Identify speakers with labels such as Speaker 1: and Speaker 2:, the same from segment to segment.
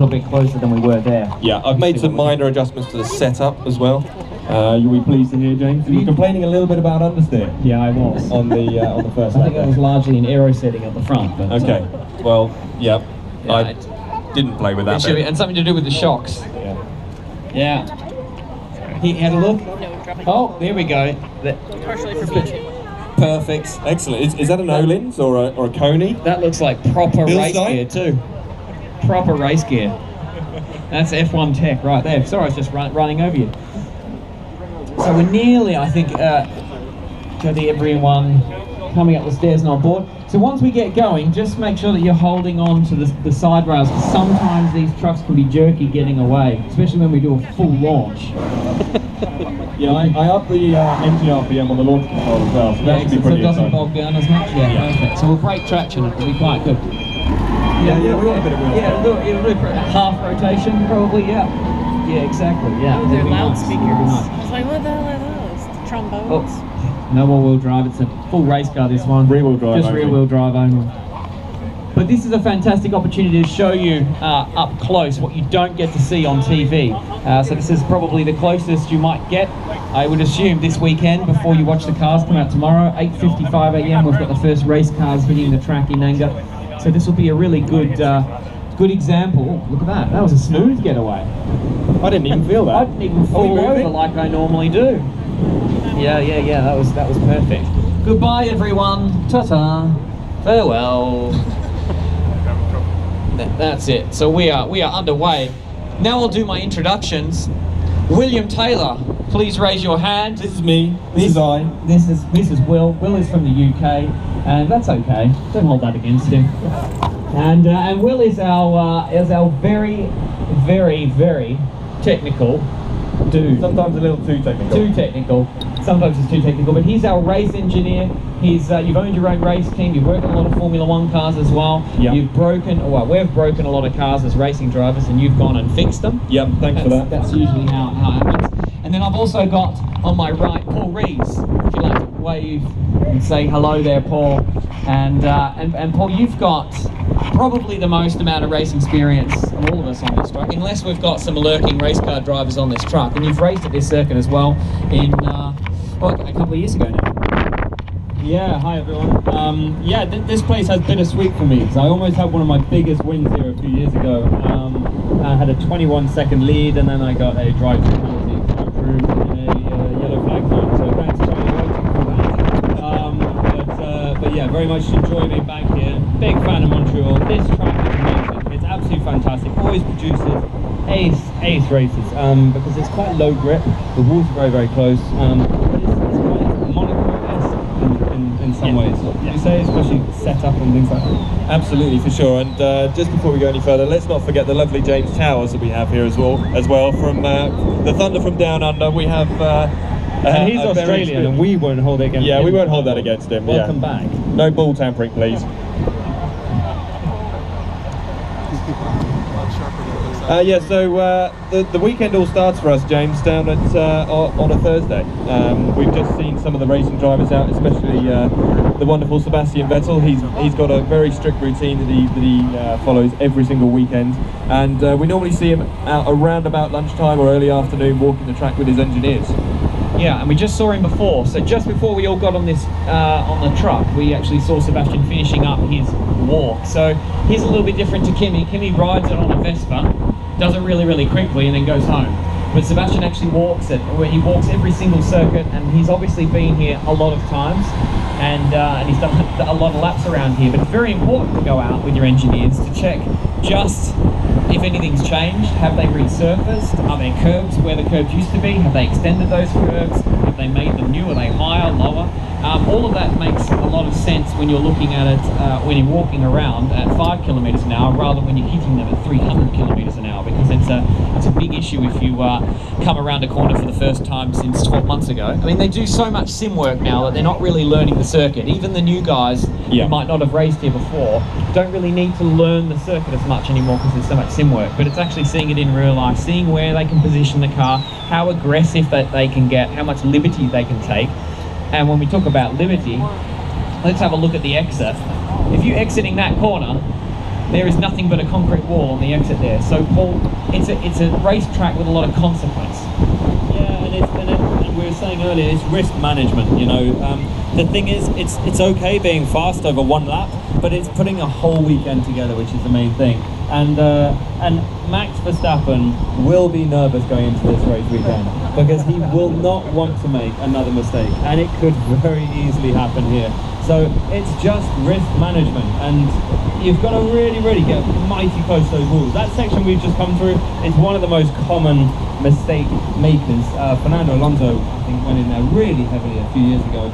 Speaker 1: little bit closer than we were there.
Speaker 2: Yeah, I've made some minor adjustments to the setup as well. You'll be pleased to hear, James. You were complaining a little bit about understeer.
Speaker 1: Yeah, I was.
Speaker 2: On the first lap.
Speaker 1: I think it was largely an aero setting at the front. But,
Speaker 2: okay, well, yeah, I didn't play with that bit.
Speaker 3: And something to do with the shocks.
Speaker 1: Yeah. He had a look. Oh, there we go.
Speaker 4: Partially for me.
Speaker 2: Perfect, excellent. Is that an Öhlins or a Coney?
Speaker 1: That looks like proper race gear too. Proper race gear. That's F1 tech right there. Sorry, I was just running over you. So we're nearly, I think, got everyone coming up the stairs and on board. So once we get going, just make sure that you're holding on to the side rails. Sometimes these trucks can be jerky getting away, especially when we do a full launch.
Speaker 2: Yeah, I upped the engine RPM on the launch control as well, so that should be pretty
Speaker 1: so it doesn't
Speaker 2: exciting.
Speaker 1: bog down as much. Yeah, perfect. So we'll break traction, it'll be quite good.
Speaker 2: Yeah, we got a bit of wheel
Speaker 1: Yeah, it'll do half rotation probably, yeah. Yeah, exactly, yeah.
Speaker 4: Oh, they're loudspeakers.
Speaker 1: Nice.
Speaker 4: I was like, what the hell are those? The trombones?
Speaker 1: Oh, no all-wheel drive, it's a full race car this one.
Speaker 2: Rear-wheel drive
Speaker 1: Just
Speaker 2: only.
Speaker 1: rear-wheel drive only. But this is a fantastic opportunity to show you up close what you don't get to see on TV. So this is probably the closest you might get, I would assume, this weekend before you watch the cars come out tomorrow. 8:55 AM, we've got the first race cars hitting the track in anger. So this will be a really good good example. Look at that, that was a smooth getaway.
Speaker 2: I didn't even feel that.
Speaker 1: I didn't even fall over like I normally do. Yeah, that was perfect. Goodbye everyone, ta-ta, farewell. That's it. So we are underway. Now I'll do my introductions. William Taylor, please raise your hand.
Speaker 2: This is me. This is I.
Speaker 1: This is Will. Will is from the UK, and that's okay. Don't hold that against him. And Will is our very, very, very technical dude.
Speaker 2: Sometimes a little too technical.
Speaker 1: Too technical. Sometimes it's too technical, but he's our race engineer. He's you've owned your own race team. You've worked on a lot of Formula 1 cars as well.
Speaker 2: Yep.
Speaker 1: We've broken a lot of cars as racing drivers, and you've gone and fixed them.
Speaker 2: Yep, thanks for that.
Speaker 1: That's usually how it happens. And then I've also got on my right Paul Rees. If you'd like to wave and say hello there, Paul. And Paul, you've got probably the most amount of racing experience of all of us on this truck, unless we've got some lurking race car drivers on this truck. And you've raced at this circuit as well in a couple of years ago now.
Speaker 5: Yeah, hi everyone. This place has bittersweet for me because I almost had one of my biggest wins here a few years ago. I had a 21-second lead, and then I got a drive-through penalty approved in a yellow flag zone. So thanks to Charlie Whiting for that. But yeah, very much enjoy being back here. Big fan of Montreal. This track is amazing. It's absolutely fantastic. Always produces ace races because it's quite low grip. The walls are very, very close. But it's quite Monaco-esque in some ways. You say, especially setup and things like that.
Speaker 2: Absolutely, for sure. And just before we go any further, let's not forget the lovely James Towers that we have here as well. From the Thunder from Down Under, we have.
Speaker 5: And he's Australian, and we won't hold it against him.
Speaker 2: Yeah, we won't hold that against him.
Speaker 5: Welcome back.
Speaker 2: No ball tampering, please. The weekend all starts for us, James, down at on a Thursday. We've just seen some of the racing drivers out, especially the wonderful Sebastian Vettel. He's got a very strict routine that he follows every single weekend, and we normally see him out around about lunchtime or early afternoon walking the track with his engineers.
Speaker 1: Yeah, and we just saw him before. So just before we all got on this on the truck, we actually saw Sebastian finishing up his walk. So he's a little bit different to Kimi. Kimi rides it on a Vespa, does it really, really quickly, and then goes home. But Sebastian actually walks it, where he walks every single circuit, and he's obviously been here a lot of times, and he's done a lot of laps around here. But it's very important to go out with your engineers to check just if anything's changed. Have they resurfaced? Are there curbs where the curbs used to be? Have they extended those curbs? Have they made them new? Are they higher, lower? All of that makes a lot of sense when you're looking at it when you're walking around at 5 kilometers an hour rather than when you're hitting them at 300 kilometers an hour, because it's a big issue if you come around a corner for the first time since 12 months ago. I mean, they do so much sim work now that they're not really learning the circuit. Even the new guys who might not have raced here before don't really need to learn the circuit as much anymore because there's so much sim work. But it's actually seeing it in real life, seeing where they can position the car, how aggressive that they can get, how much liberty they can take. And when we talk about liberty, let's have a look at the exit. If you're exiting that corner, there is nothing but a concrete wall on the exit there. So Paul, it's a racetrack with a lot of consequence.
Speaker 5: Yeah, and we were saying earlier, it's risk management. You know, the thing is, it's okay being fast over one lap, but it's putting a whole weekend together, which is the main thing. And Max Verstappen will be nervous going into this race weekend because he will not want to make another mistake, and it could very easily happen here. So it's just risk management, and you've got to really get mighty close to those walls. That section we've just come through is one of the most common mistake makers. Fernando Alonso, I think, went in there really heavily a few years ago,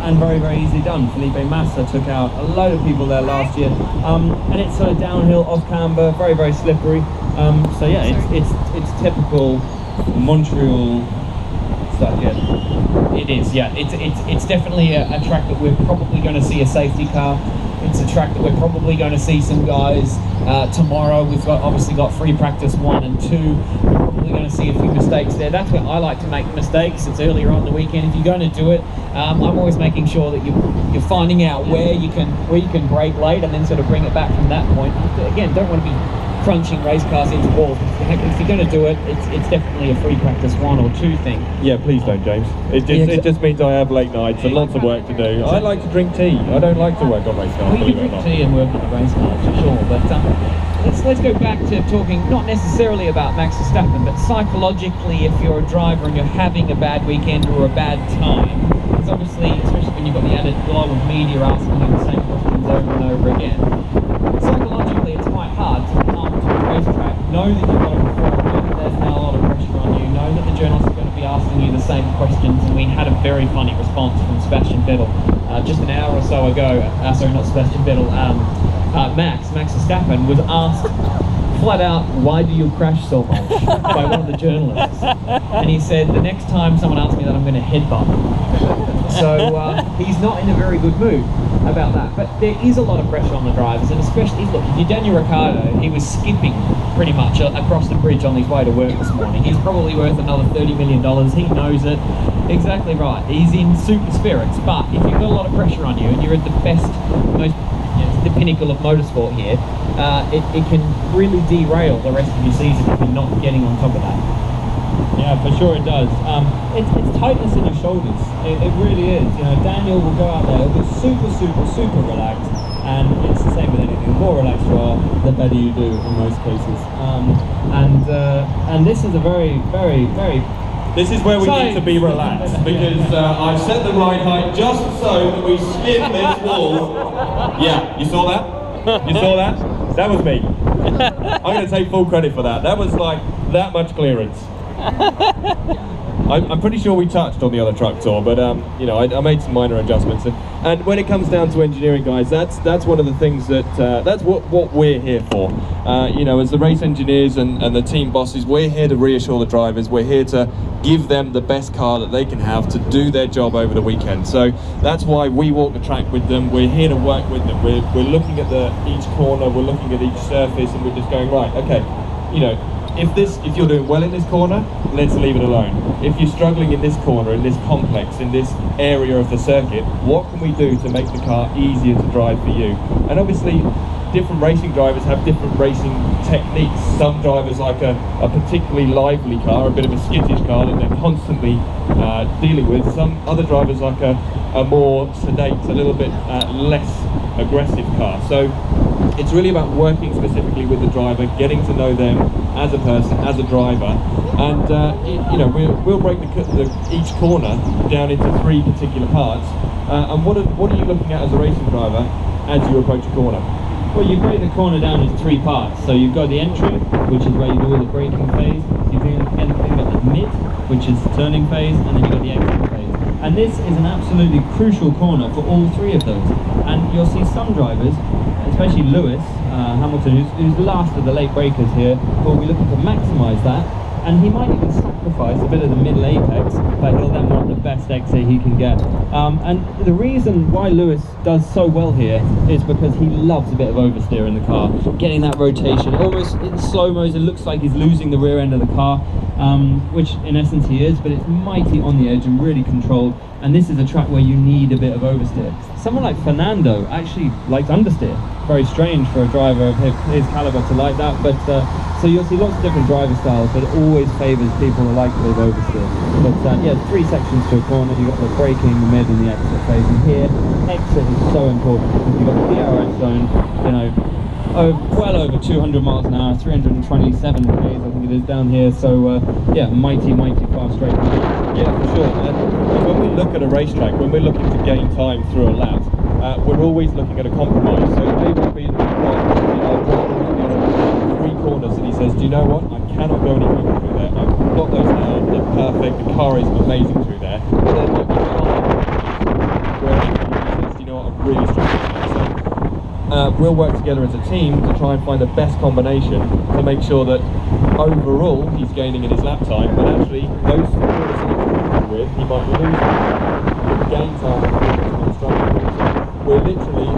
Speaker 5: and very easily done. Felipe Massa took out a load of people there last year, and it's sort of downhill off camber, very slippery. So yeah, it's typical Montreal stuff. Yeah.
Speaker 1: It is, yeah. It's definitely a track that we're probably going to see a safety car. It's a track that we're probably going to see some guys tomorrow. We've obviously got free practice 1 and 2. We're probably going to see a few mistakes there. That's where I like to make mistakes. It's earlier on the weekend. If you're going to do it, I'm always making sure that you're finding out where you can brake late and then sort of bring it back from that point. Again, don't want to be crunching race cars into walls. If you're going to do it, it's definitely a free practice 1 or 2 thing.
Speaker 2: Yeah, please don't, James. It just means I have late nights and lots of work to do. I like to drink tea. I don't like to work on race cars.
Speaker 1: Well, you drink tea and work on the race cars for sure, but let's go back to talking not necessarily about Max Verstappen, but psychologically, if you're a driver and you're having a bad weekend or a bad time, it's obviously, especially when you've got the added glow of media asking you the same questions over and over again, psychologically it's quite hard to come to a racetrack, know that you've got to perform, know that there's now a lot of pressure on you, know that the journalists are going to be asking you the same questions. And we had a very funny response from Sebastian Vettel just an hour or so ago. Sorry, not Sebastian Vettel, Max Verstappen was asked flat out, why do you crash so much, by one of the journalists, and he said, the next time someone asks me that, I'm going to headbutt. So he's not in a very good mood about that, but there is a lot of pressure on the drivers, and especially, look, if you're Daniel Ricciardo, he was skipping pretty much across the bridge on his way to work this morning. He's probably worth another $30 million, he knows it. Exactly right, he's in super spirits, but if you've got a lot of pressure on you and you're at the best, most, the pinnacle of motorsport here, it can really derail the rest of your season if you're not getting on top of that.
Speaker 5: Yeah, for sure it does. It's tightness in your shoulders. It really is. You know, Daniel will go out there, he'll be super relaxed, and it's the same with anything. The more relaxed you are, the better you do in most cases. And this is a very.
Speaker 2: This is where we need to be relaxed, because I've set the ride height just so that we skim this wall. Yeah, you saw that? You saw that? That was me. I'm going to take full credit for that. That was like that much clearance. I'm pretty sure we touched on the other truck tour, but you know, I made some minor adjustments. And when it comes down to engineering, guys, that's one of the things that that's what we're here for. You know, as the race engineers and the team bosses, we're here to reassure the drivers. We're here to give them the best car that they can have to do their job over the weekend. So that's why we walk the track with them. We're here to work with them. We're looking at each corner, we're looking at each surface, and we're just going, right, okay, you know, if you're doing well in this corner, let's leave it alone. If you're struggling in this corner, in this complex, in this area of the circuit, what can we do to make the car easier to drive for you? And obviously, different racing drivers have different racing techniques. Some drivers like a particularly lively car, a bit of a skittish car that they're constantly dealing with. Some other drivers like a more sedate, a little bit less aggressive car. So it's really about working specifically with the driver, getting to know them as a person, as a driver, and you know, we'll break each corner down into 3 particular parts. And what are you looking at as a racing driver as you approach a corner?
Speaker 5: Well, you break the corner down into 3 parts. So you've got the entry, which is where you do all the braking phase. You've then got the mid, which is the turning phase, and then you've got the exit phase. And this is an absolutely crucial corner for all 3 of those. And you'll see some drivers, especially Lewis Hamilton, who's the last of the late breakers here, who will be looking to maximise that. And he might even sacrifice a bit of the middle apex, but he'll then want the best exit he can get. And the reason why Lewis does so well here is because he loves a bit of oversteer in the car. Getting that rotation, almost in slow-mos, it looks like he's losing the rear end of the car, which in essence he is, but it's mighty on the edge and really controlled. and this is a track where you need a bit of oversteer. Someone like Fernando actually likes understeer. Very strange for a driver of his caliber to like that, but so you'll see lots of different driver styles, but it always favours people who like a bit of oversteer. But yeah, 3 sections to a corner. You've got the braking, the mid, and the exit phase. And here, exit is so important because you've got the DRS zone, you know, well over 200 miles an hour, 327 k's, I think it is down here. So yeah, mighty fast straight.
Speaker 2: Yeah, for sure. And when we look at a racetrack, when we're looking to gain time through a lap, we're always looking at a compromise. So it may well be that we've got 3 corners and he says, do you know what, I cannot go any quicker through there. I've got those now, they're perfect, the car is amazing through there. But then might be where he says, do you know what, I'm really struggling. So we'll work together as a team to try and find the best combination to make sure that overall he's gaining in his lap time, but actually those corners that he's comfortable with, he might lose the gain time that he's struggling with. We're literally,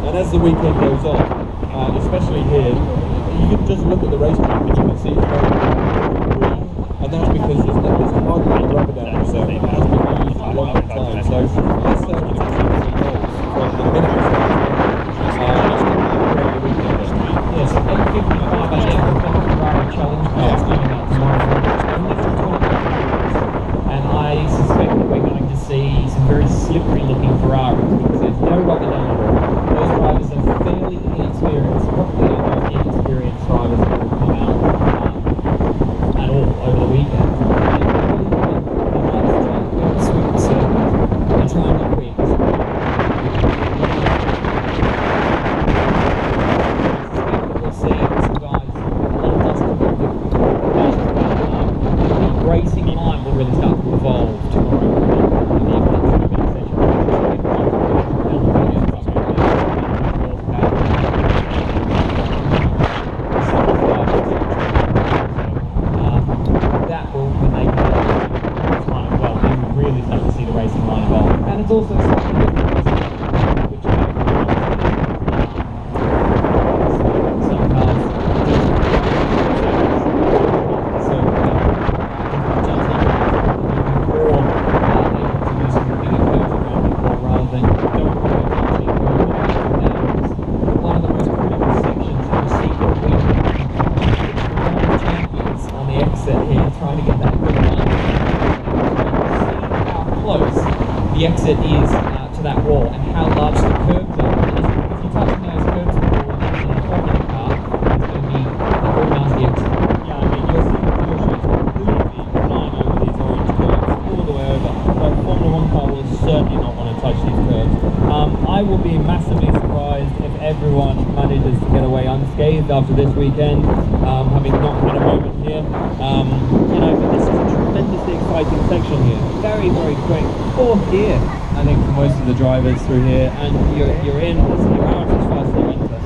Speaker 2: and as the weekend goes on, especially here, you can just look at the racetrack and you can see it's very green, and that's because there's hardly any rubber down there, so it has been used for a long time. So let's start to see the results from the minute we start.
Speaker 1: Yes, 8:55 a.m. we've got the Ferrari Challenge Pass coming out tomorrow morning. And I suspect that we're going to see some very slippery looking Ferraris because there's no rubber down there. Those drivers are fairly inexperienced, probably the most inexperienced drivers that will come out at all over the weekend. They might try and go sweep the circuit and try and get wins. Racing line will really start to evolve tomorrow. That will, when they get this line well, we will really start to see the racing line evolve. And it's also slightly different, which some cars the exit is to that wall and how large the curbs are. And if you touch those curbs in a Formula car, it's going to be a very nasty exit.
Speaker 5: Yeah, I mean, you'll see the Porsches completely flying over these orange curves all the way over. So a Formula 1 car will certainly not want to touch these curves. I will be massively surprised if everyone manages to get away unscathed after this weekend, having not had a moment here. You know, but this is a tremendously exciting section here. Very quick. 4th gear, I think, for most of the drivers through here, and you're in. You're out as fast as you enter.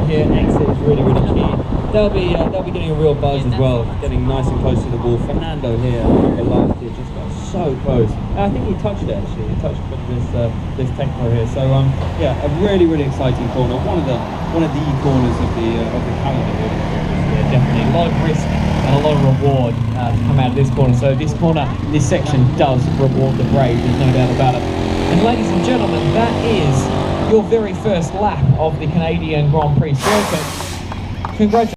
Speaker 5: Here, exit is really key. They'll be getting a real buzz as well, getting nice and close to the wall. Fernando here, I remember last year, just got so close. I think he touched it actually. He touched a bit of this techno here. So yeah, a really exciting corner. One of the corners of the calendar here.
Speaker 1: Yeah, definitely a lot of risk and a lot of reward to come out of this corner. So this section does reward the brave, there's no doubt about it. And ladies and gentlemen, that is your very first lap of the Canadian Grand Prix circuit. Congratulations.